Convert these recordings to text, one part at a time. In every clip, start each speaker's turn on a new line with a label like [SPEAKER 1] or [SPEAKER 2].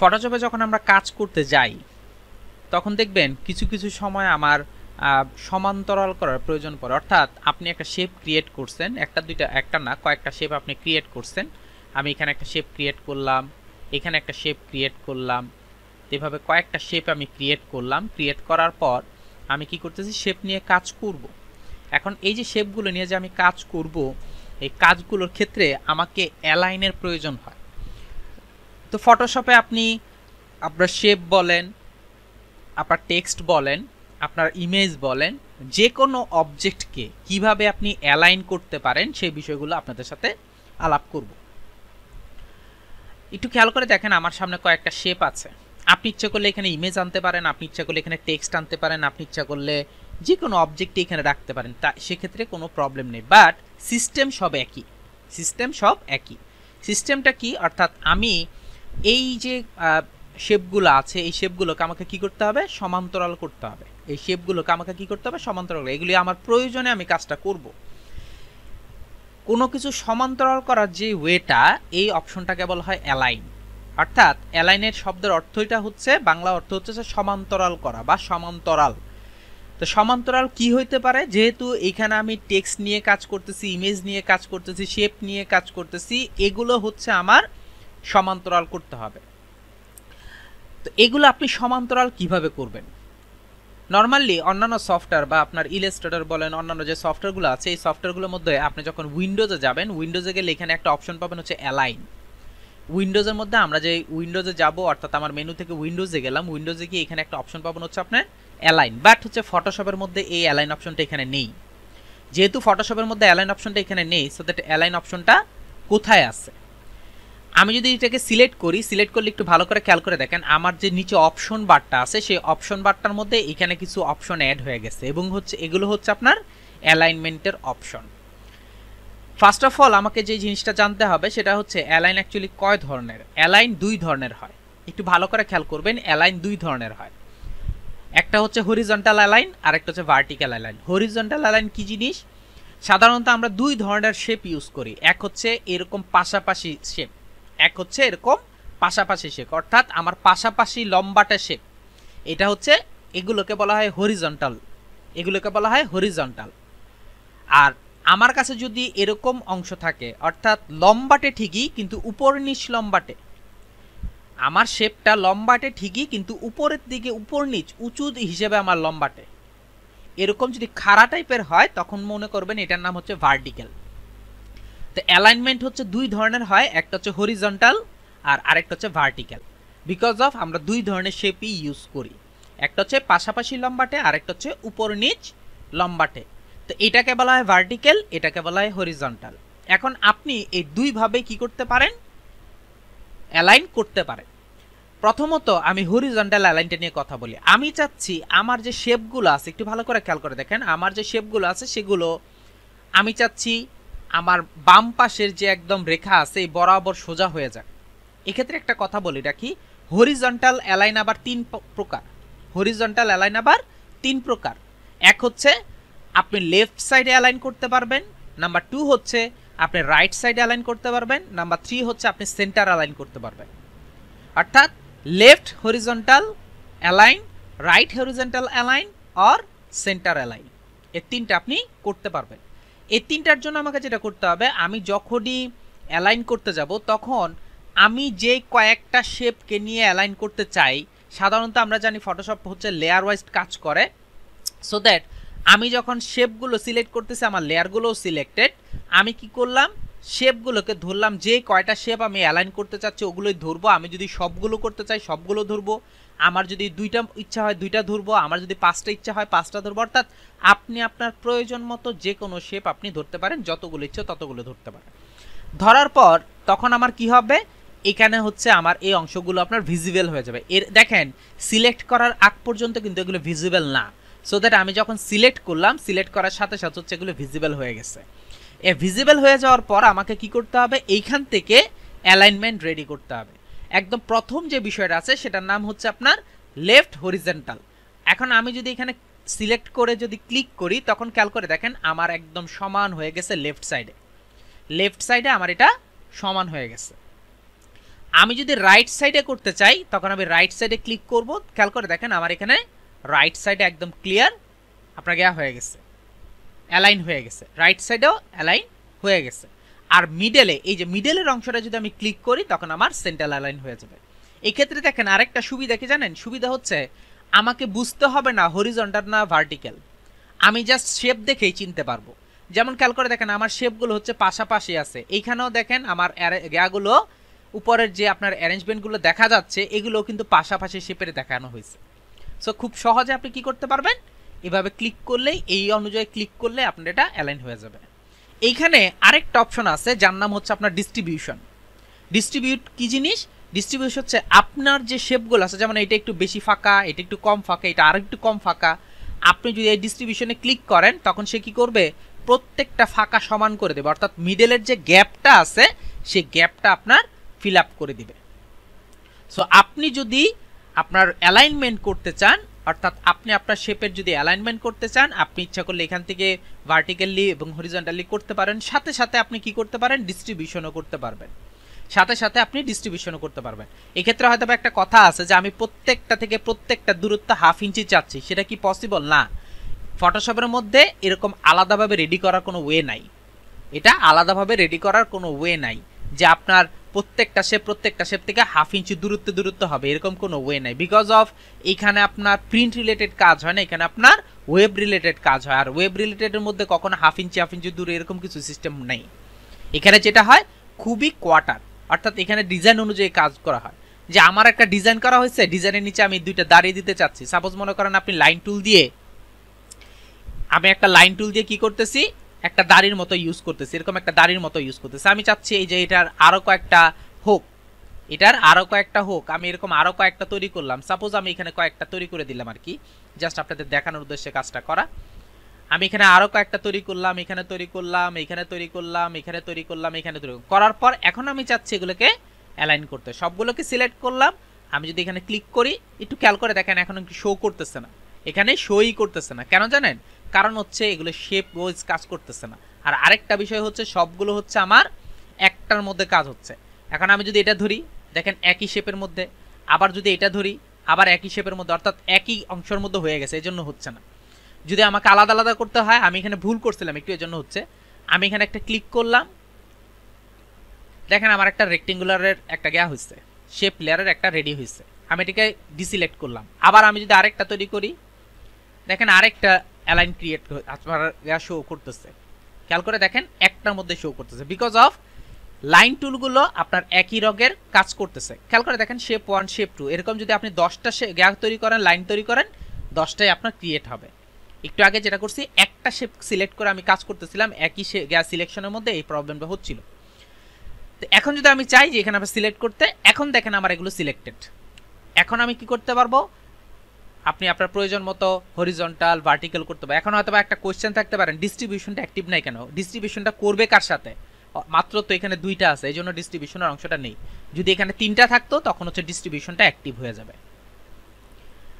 [SPEAKER 1] ফটোশপে যখন আমরা কাজ করতে যাই তখন দেখবেন কিছু কিছু সময় আমার সমান্তরাল করার প্রয়োজন পড়ে। অর্থাৎ আপনি একটা শেপ ক্রিয়েট করছেন, একটা দুইটা, একটা না কয়েকটা শেপ আপনি ক্রিয়েট করছেন। আমি এখানে একটা শেপ ক্রিয়েট করলাম, এখানে একটা শেপ ক্রিয়েট করলাম, এভাবে কয়েকটা শেপ আমি ক্রিয়েট করলাম। ক্রিয়েট করার পর আমি কি করতেছি, শেপ নিয়ে কাজ করব। এখন এই যে শেপগুলো নিয়ে যে আমি কাজ করব, এই কাজগুলোর ক্ষেত্রে আমাকে অ্যালাইনের প্রয়োজন হয়। তো ফটোশপে আপনি আপনার শেপ বলেন, আপনার টেক্সট বলেন, আপনার ইমেজ বলেন, যে কোনো অবজেক্টকে কিভাবে আপনি অ্যালাইন করতে পারেন সেই বিষয়গুলো আপনাদের সাথে আলাপ করব। একটু খেয়াল করে দেখেন, আমার সামনে কয়েকটা শেপ আছে। আপনি ইচ্ছা করলে এখানে ইমেজ আনতে পারেন, আপনি ইচ্ছা করলে এখানে টেক্সট আনতে পারেন, আপনি ইচ্ছা করলে যে কোনো অবজেক্ট এখানে রাখতে পারেন, তা সেক্ষেত্রে কোনো প্রবলেম নেই। বাট সিস্টেম সব একই, সিস্টেম সব একই। সিস্টেমটা কি? অর্থাৎ আমি এই যে শেপগুলো আছে, এই শেপগুলোকে আমাকে কি করতে হবে, সমান্তরাল করতে হবে। এই শেপগুলোকে আমাকে কি করতে হবে, সমান্তরাল। এগুলি আমার প্রয়োজনে আমি কাজটা করব। কোনো কিছু সমান্তরাল করার যে ওয়েটা, এই অপশনটাকে বলা হয় অ্যালাইন। অর্থাৎ অ্যালাইনের শব্দের অর্থটা হচ্ছে, বাংলা অর্থ হচ্ছে সমান্তরাল করা বা সমান্তরাল। তো সমান্তরাল কি হইতে পারে? যেহেতু এখানে আমি টেক্সট নিয়ে কাজ করতেছি, ইমেজ নিয়ে কাজ করতেছি, শেপ নিয়ে কাজ করতেছি, এগুলো হচ্ছে আমার সমান্তরাল করতে হবে। তো এগুলো আপনি সমান্তরাল কিভাবে করবেন? নর্মালি অন্যান্য সফটওয়্যার বা আপনার ইলাস্ট্রেটর বলেন, অন্যান্য যে সফটওয়্যারগুলো আছে, এই সফটওয়্যারগুলোর মধ্যে আপনি যখন উইন্ডোজে যাবেন, উইন্ডোজে গেলে এখানে একটা অপশন পাবেন হচ্ছে অ্যালাইন। উইন্ডোজের মধ্যে আমরা যে উইন্ডোজে যাব, অর্থাৎ আমার মেনু থেকে উইন্ডোজে গেলাম, উইন্ডোজে গিয়ে এখানে একটা অপশন পাবেন হচ্ছে আপনার অ্যালাইন। বাট হচ্ছে ফটোশপের মধ্যে এই অ্যালাইন অপশনটা এখানে নেই। যেহেতু ফটোশপের মধ্যে অ্যালাইন অপশনটা এখানে নেই, সো দ্যাট অ্যালাইন অপশনটা কোথায় আছে? আমি যদি এটাকে সিলেক্ট করি, সিলেক্ট করলে একটু ভালো করে খেয়াল করে দেখেন, আমার যে নিচে অপশন বারটা আছে, সেই অপশন বারটার মধ্যে এখানে কিছু অপশন অ্যাড হয়ে গেছে এবং হচ্ছে এগুলো হচ্ছে আপনার অ্যালাইনমেন্টের অপশন। ফার্স্ট অফ অল আমাকে যে জিনিসটা জানতে হবে সেটা হচ্ছে অ্যালাইন অ্যাকচুয়ালি কয় ধরনের। অ্যালাইন দুই ধরনের হয়, একটু ভালো করে খেয়াল করবেন। অ্যালাইন দুই ধরনের হয়, একটা হচ্ছে হরিজন্টাল অ্যালাইন আর একটা হচ্ছে ভার্টিক্যাল অ্যালাইন। হরিজন্টাল অ্যালাইন কি জিনিস? সাধারণত আমরা দুই ধরনের শেপ ইউজ করি। এক হচ্ছে এরকম পাশাপাশি শেপ, এক হচ্ছে এরকম পাশাপাশি শেপ, অর্থাৎ আমার পাশাপাশি লম্বাটা শেপ। এটা হচ্ছে, এগুলোকে বলা হয় হরিজন্টাল, এগুলোকে বলা হয় হরিজন্টাল। আর আমার কাছে যদি এরকম অংশ থাকে, অর্থাৎ লম্বাটে ঠিকই কিন্তু উপর নিচ লম্বাটে, আমার শেপটা লম্বাটে ঠিকই কিন্তু উপরের দিকে উপর নিচ উঁচু হিসেবে আমার লম্বাটে, এরকম যদি খাড়া টাইপের হয় তখন মনে করবেন এটার নাম হচ্ছে ভার্টিক্যাল। তো অ্যালাইনমেন্ট হচ্ছে দুই ধরনের হয়, একটা হচ্ছে হরিজন্টাল আর আরেকটা হচ্ছে ভার্টিক্যাল। বিকজ অফ আমরা দুই ধরনের শেপই ইউজ করি, একটা হচ্ছে পাশাপাশি লম্বাটে আর একটা হচ্ছে উপর নিচ লম্বাটে। তো এটাকে বলা হয় ভার্টিক্যাল, এটাকে বলা হয় হরিজন্টাল। এখন আপনি এই দুইভাবে কি করতে পারেন, অ্যালাইন করতে পারেন। প্রথমত আমি হরিজন্টাল অ্যালাইনটা নিয়ে কথা বলি। আমি চাচ্ছি আমার যে শেপগুলো আছে, একটু ভালো করে খেয়াল করে দেখেন, আমার যে শেপগুলো আছে সেগুলো আমি চাচ্ছি আমার বাম পাশের যে একদম রেখা আছে এই বরাবর সোজা হয়ে যাক। এক্ষেত্রে একটা কথা বলি রাখি, হরিজন্টাল অ্যালাইন আবার তিন প্রকার। হরিজন্টাল অ্যালাইন আবার তিন প্রকার। এক হচ্ছে আপনি লেফট সাইডে অ্যালাইন করতে পারবেন, নাম্বার টু হচ্ছে আপনি রাইট সাইডে অ্যালাইন করতে পারবেন, নাম্বার থ্রি হচ্ছে আপনি সেন্টার অ্যালাইন করতে পারবেন। অর্থাৎ left horizontal align, right horizontal align আর সেন্টার অ্যালাইন, এই তিনটা আপনি করতে পারবেন। এই তিনটার জন্য আমাকে যেটা করতে হবে, আমি যখনই অ্যালাইন করতে যাব তখন আমি যে কয়েকটা শেপকে নিয়ে অ্যালাইন করতে চাই, সাধারণত আমরা জানি ফটোশপ হচ্ছে লেয়ার ওয়াইজ কাজ করে, সো দ্যাট আমি যখন শেপগুলো সিলেক্ট করতেছি আমার লেয়ারগুলোও সিলেক্টেড, আমি কি করলাম, শেপগুলোকে ধরলাম, যে কয়টা শেপ আমি অ্যালাইন করতে চাচ্ছি ওগুলোই ধরবো। আমি যদি সবগুলো করতে চাই সবগুলো ধরবো, আমার যদি দুইটা ইচ্ছা হয় দুইটা ধরবো, আমার যদি পাঁচটা ইচ্ছা হয় পাঁচটা ধরবো। অর্থাৎ আপনি আপনার প্রয়োজন মতো যে কোনো শেপ আপনি ধরতে পারেন, যতগুলো ইচ্ছা ততগুলো ধরতে পারেন। ধরার পর তখন আমার কি হবে, এখানে হচ্ছে আমার এই অংশগুলো আপনার ভিজিবল হয়ে যাবে। এর দেখেন সিলেক্ট করার আগ পর্যন্ত কিন্তু এগুলো ভিজিবল না, সো দ্যাট আমি যখন সিলেক্ট করলাম, সিলেক্ট করার সাথে সাথে হচ্ছে এগুলো ভিজিবল হয়ে গেছে। এ ভিজিবল হয়ে যাওয়ার পর আমাকে কি করতে হবে, এইখান থেকে অ্যালাইনমেন্ট রেডি করতে হবে। একদম প্রথম যে বিষয়টা আছে সেটার নাম হচ্ছে আপনার লেফট হরিজন্টাল। এখন আমি যদি এখানে সিলেক্ট করে যদি ক্লিক করি তখন খেয়াল করে দেখেন আমার একদম সমান হয়ে গেছে লেফট সাইডে, লেফট সাইডে আমার এটা সমান হয়ে গেছে। আমি যদি রাইট সাইডে করতে চাই তখন আমি রাইট সাইডে ক্লিক করব, খেয়াল করে দেখেন আমার এখানে রাইট সাইডে একদম ক্লিয়ার আপনার গিয়া হয়ে গেছে, অ্যালাইন হয়ে গেছে, রাইট সাইডেও অ্যালাইন হয়ে গেছে। আর মিডলে, এই যে মিডলের অংশটা যদি আমি ক্লিক করি তখন আমার সেন্টার অ্যালাইন হয়ে যাবে। এই ক্ষেত্রে দেখেন আরেকটা সুবিধা কি জানেন, সুবিধা হচ্ছে আমাকে বুঝতে হবে না হরিজন্টাল না ভার্টিক্যাল, আমি জাস্ট শেপ দেখেই চিনতে পারবো। যেমন খেয়াল করে দেখেন আমার শেপগুলো হচ্ছে পাশাপাশি আছে, এইখানেও দেখেন আমার ইয়াগুলো উপরের যে আপনার অ্যারেঞ্জমেন্টগুলো দেখা যাচ্ছে এগুলো কিন্তু পাশাপাশি শেপের দেখানো হয়েছে। সো খুব সহজে আপনি কি করতে পারবেন, এভাবে ক্লিক করলেই, এই অনুযায়ী ক্লিক করলে আপনার এটা অ্যালাইন হয়ে যাবে। এইখানে আরেকটা অপশন আছে যার নাম হচ্ছে আপনার ডিস্ট্রিবিউশন। ডিস্ট্রিবিউট কি জিনিস, ডিস্ট্রিবিউশন হচ্ছে আপনার যে শেপগুলো আছে, যেমন এটা একটু বেশি ফাঁকা, এটা একটু কম ফাঁকা, এটা আর একটু কম ফাঁকা, আপনি যদি এই ডিস্ট্রিবিউশনে ক্লিক করেন তখন সে কি করবে, প্রত্যেকটা ফাঁকা সমান করে দেবে, অর্থাৎ মিডলের যে গ্যাপটা আছে সেই গ্যাপটা আপনার ফিল আপ করে দিবে। সো আপনি যদি আপনার অ্যালাইনমেন্ট করতে চান, অর্থাৎ আপনি আপনার শেপের যদি অ্যালাইনমেন্ট করতে চান, আপনি ইচ্ছা করলে এখান থেকে ভার্টিক্যালি এবং হরিজন্টালি করতে পারেন, সাথে সাথে আপনি কি করতে পারেন, ডিস্ট্রিবিউশনও করতে পারবেন, সাথে সাথে আপনি ডিস্ট্রিবিউশনও করতে পারবেন। এক্ষেত্রে হয়তো একটা কথা আছে যে আমি প্রত্যেকটা থেকে প্রত্যেকটা দূরত্ব হাফ ইঞ্চি চাচ্ছি, সেটা কি পসিবল না। ফটোশপের মধ্যে এরকম আলাদাভাবে রেডি করার কোনো ওয়ে নাই, এটা আলাদাভাবে রেডি করার কোনো ওয়ে নাই যে আপনার প্রত্যেকটা শেপ থেকে হাফ ইঞ্চি দূরত্ব হবে, এরকম কোনো ওয়ে নাই। বিকজ অফ এখানে আপনার প্রিন্ট রিলেটেড কাজ হয় না, এখানে আপনার ওয়েব রিলেটেড কাজ হয়, আর ওয়েব রিলেটেডের মধ্যে কখনো হাফ ইঞ্চি দূরে এরকম কিছু সিস্টেম নেই। এখানে যেটা হয় খুবই কোয়ার্টার, অর্থাৎ এখানে ডিজাইন অনুযায়ী কাজ করা হয়। যে আমার একটা ডিজাইন করা হয়েছে, ডিজাইনের নিচে আমি দুইটা দাঁড়িয়ে দিতে চাচ্ছি, সাপোজ মনে করেন আপনি লাইন টুল দিয়ে, আমি একটা লাইন টুল দিয়ে কি করতেছি, একটা দাড়ির মতো ইউজ করতেছি, এরকম একটা দাড়ির মতো ইউজ করতেছি। আমি চাচ্ছি এই যে এটার আরো কয়েকটা হোক, এটার আরো কয়েকটা হোক, আমি এরকম আরো কয়েকটা তৈরি করলাম, সাপোজ আমি এখানে কয়েকটা তৈরি করে দিলাম আর কি, জাস্ট আপনাদের দেখানোর উদ্দেশ্যে কাজটা করা। আমি এখানে আরো কয়েকটা তৈরি করলাম, এখানে তৈরি করলাম, এখানে তৈরি করলাম, এখানে তৈরি করলাম, এখানে তৈরি করার পর এখন আমি চাচ্ছি এগুলোকে অ্যালাইন করতে, সবগুলোকে সিলেক্ট করলাম। আমি যদি এখানে ক্লিক করি, একটু খেয়াল করে দেখেন এখন একটু শো করতেছে না, এখানে শোই করতেছে না, কেন জানেন, কারণ হচ্ছে এগুলো শেপ ওয়াইজ কাজ করতেছে না। আর আরেকটা বিষয় হচ্ছে সবগুলো হচ্ছে আমার একটার মধ্যে কাজ হচ্ছে। এখন আমি যদি এটা ধরি, দেখেন একই শেপের মধ্যে, আবার যদি এটা ধরি আবার একই শেপের মধ্যে, অর্থাৎ একই অংশের মধ্যে হয়ে গেছে, এই জন্য হচ্ছে না। যদি আমাকে আলাদা আলাদা করতে হয়, আমি এখানে ভুল করছিলাম একটু, এর জন্য হচ্ছে। আমি এখানে একটা ক্লিক করলাম, দেখেন আমার একটা রেক্টেঙ্গুলারের একটা গিয়া হয়েছে, শেপ লেয়ারের একটা রেডি হয়েছে, আমি এটাকে ডিসিলেক্ট করলাম। আবার আমি যদি আরেকটা তৈরি করি, দেখেন আরেকটা অ্যালাইন ক্রিয়েট আপনার শো করতেছে, খেয়াল করে দেখেন একটার মধ্যে শো করতেছে, বিকজ অফ লাইন টুলগুলো আপনার একই রঙের কাজ করতেছে। খেয়াল করে দেখেন শেপ 1 শেপ 2 এরকম যদি আপনি 10টা গ্যাপ তৈরি করেন, লাইন তৈরি করেন, 10টাই আপনার ক্রিয়েট হবে। একটু আগে যেটা করছি, একটা শেপ সিলেক্ট করে আমি কাজ করতেছিলাম, একই গ্যাস সিলেকশনের মধ্যে এই প্রবলেমটা হচ্ছিল। তো এখন যদি আমি চাই যে এখানে আবার সিলেক্ট করতে, এখন দেখেন আমার এগুলো সিলেক্টেড। এখন আমি কি করতে পারবো, আপনি আপনার প্রয়োজন মতো হরিজন্টাল ভার্টিক্যাল করতে পারেন। এখন হয়তো একটা কোয়েশ্চেন থাকতে পারেন, ডিস্ট্রিবিউশনটা অ্যাক্টিভ নাই কেন, ডিস্ট্রিবিউশনটা করবে কার সাথে, মাত্র তো এখানে 2টা আছে, এই জন্য ডিস্ট্রিবিউশনের অংশটা নেই। যদি এখানে 3টা থাকতো তখন হচ্ছে ডিস্ট্রিবিউশনটা অ্যাক্টিভ হয়ে যাবে।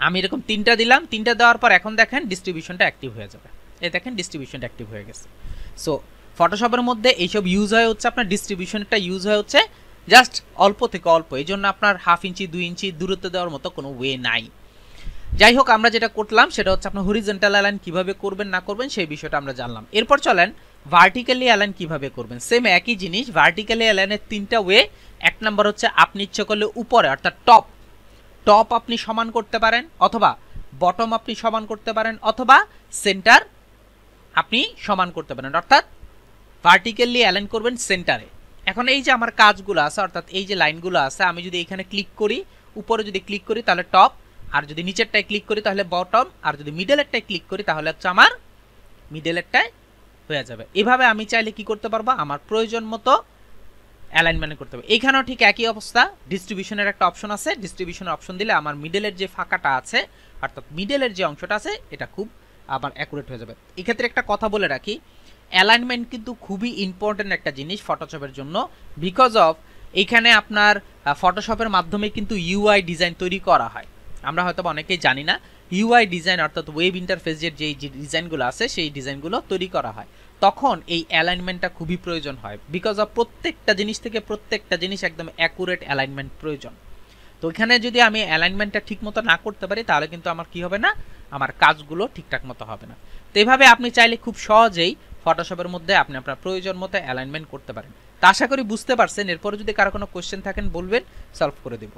[SPEAKER 1] আমি এরকম 3টা দিলাম, 3টা দেওয়ার পর এখন দেখেন ডিস্ট্রিবিউশনটা অ্যাক্টিভ হয়ে যাবে, এই দেখেন ডিস্ট্রিবিউশনটা অ্যাক্টিভ হয়ে গেছে। সো ফটোশপের মধ্যে এইসব ইউজ হয়ে হচ্ছে, আপনার ডিস্ট্রিবিউশনটা ইউজ হয়ে হচ্ছে জাস্ট অল্প থেকে অল্প, এই জন্য আপনার হাফ ইঞ্চি 2 ইঞ্চি দূরত্ব দেওয়ার মতো কোনো ওয়ে নাই। যাই হোক, আমরা যেটা করলাম সেটা হচ্ছে আপনার হরিজন্টাল অ্যালাইন কিভাবে করবেন না করবেন সেই বিষয়টা আমরা জানলাম। এরপর চলেন ভার্টিক্যালি অ্যালাইন কিভাবে করবেন। সেম একই জিনিস, ভার্টিক্যালি অ্যালাইনের 3টা ওয়ে। এক নাম্বার হচ্ছে আপনি ইচ্ছে করলে উপরে অর্থাৎ টপ আপনি সমান করতে পারেন, অথবা বটম আপনি সমান করতে পারেন, অথবা সেন্টার আপনি সমান করতে পারেন, অর্থাৎ ভার্টিক্যালি অ্যালাইন করবেন সেন্টারে। এখন এই যে আমার কাজগুলো আছে, অর্থাৎ এই যে লাইনগুলো আছে, আমি যদি এখানে ক্লিক করি, উপরে যদি ক্লিক করি তাহলে টপ, আর যদি নিচেরটায় ক্লিক করি তাহলে বটম, আর যদি মিডলেরটায় ক্লিক করি তাহলে হচ্ছে আমার মিডলেরটায় হয়ে যাবে। এভাবে আমি চাইলে কি করতে পারবো, আমার প্রয়োজন মতো অ্যালাইনমেন্ট করতে হবে। এখানেও ঠিক একই অবস্থা, ডিস্ট্রিবিউশনের একটা অপশন আছে, ডিস্ট্রিবিউশনের অপশন দিলে আমার মিডলের যে ফাঁকাটা আছে, অর্থাৎ মিডলের যে অংশটা আছে, এটা খুব আবার অ্যাকুরেট হয়ে যাবে। এক্ষেত্রে একটা কথা বলে রাখি, অ্যালাইনমেন্ট কিন্তু খুবই ইম্পর্টেন্ট একটা জিনিস ফটোশপের জন্য, বিকজ অফ এইখানে আপনার ফটোশপের মাধ্যমে কিন্তু ইউআই ডিজাইন তৈরি করা হয়। আমরা হয়তো অনেকেই জানি না, ইউআই ডিজাইন অর্থাৎ ওয়েব ইন্টারফেসের যে ডিজাইনগুলো আছে সেই ডিজাইনগুলো তৈরি করা হয়। তখন এই অ্যালাইনমেন্টটা খুবই প্রয়োজন হয়, বিকজ অফ প্রত্যেকটা জিনিস থেকে প্রত্যেকটা জিনিস একদম অ্যাকুরেট অ্যালাইনমেন্ট প্রয়োজন। তো এখানে যদি আমি অ্যালাইনমেন্টটা ঠিক মতো না করতে পারি তাহলে কিন্তু আমার কি হবে না, আমার কাজগুলো ঠিকঠাক মতো হবে না। তো এভাবে আপনি চাইলে খুব সহজেই ফটোশপের মধ্যে আপনি আপনার প্রয়োজন মতো অ্যালাইনমেন্ট করতে পারেন। তা আশা করি বুঝতে পারছেন। এরপরে যদি কারো কোনো কোয়েশ্চেন থাকেন বলবেন, সলভ করে দেব।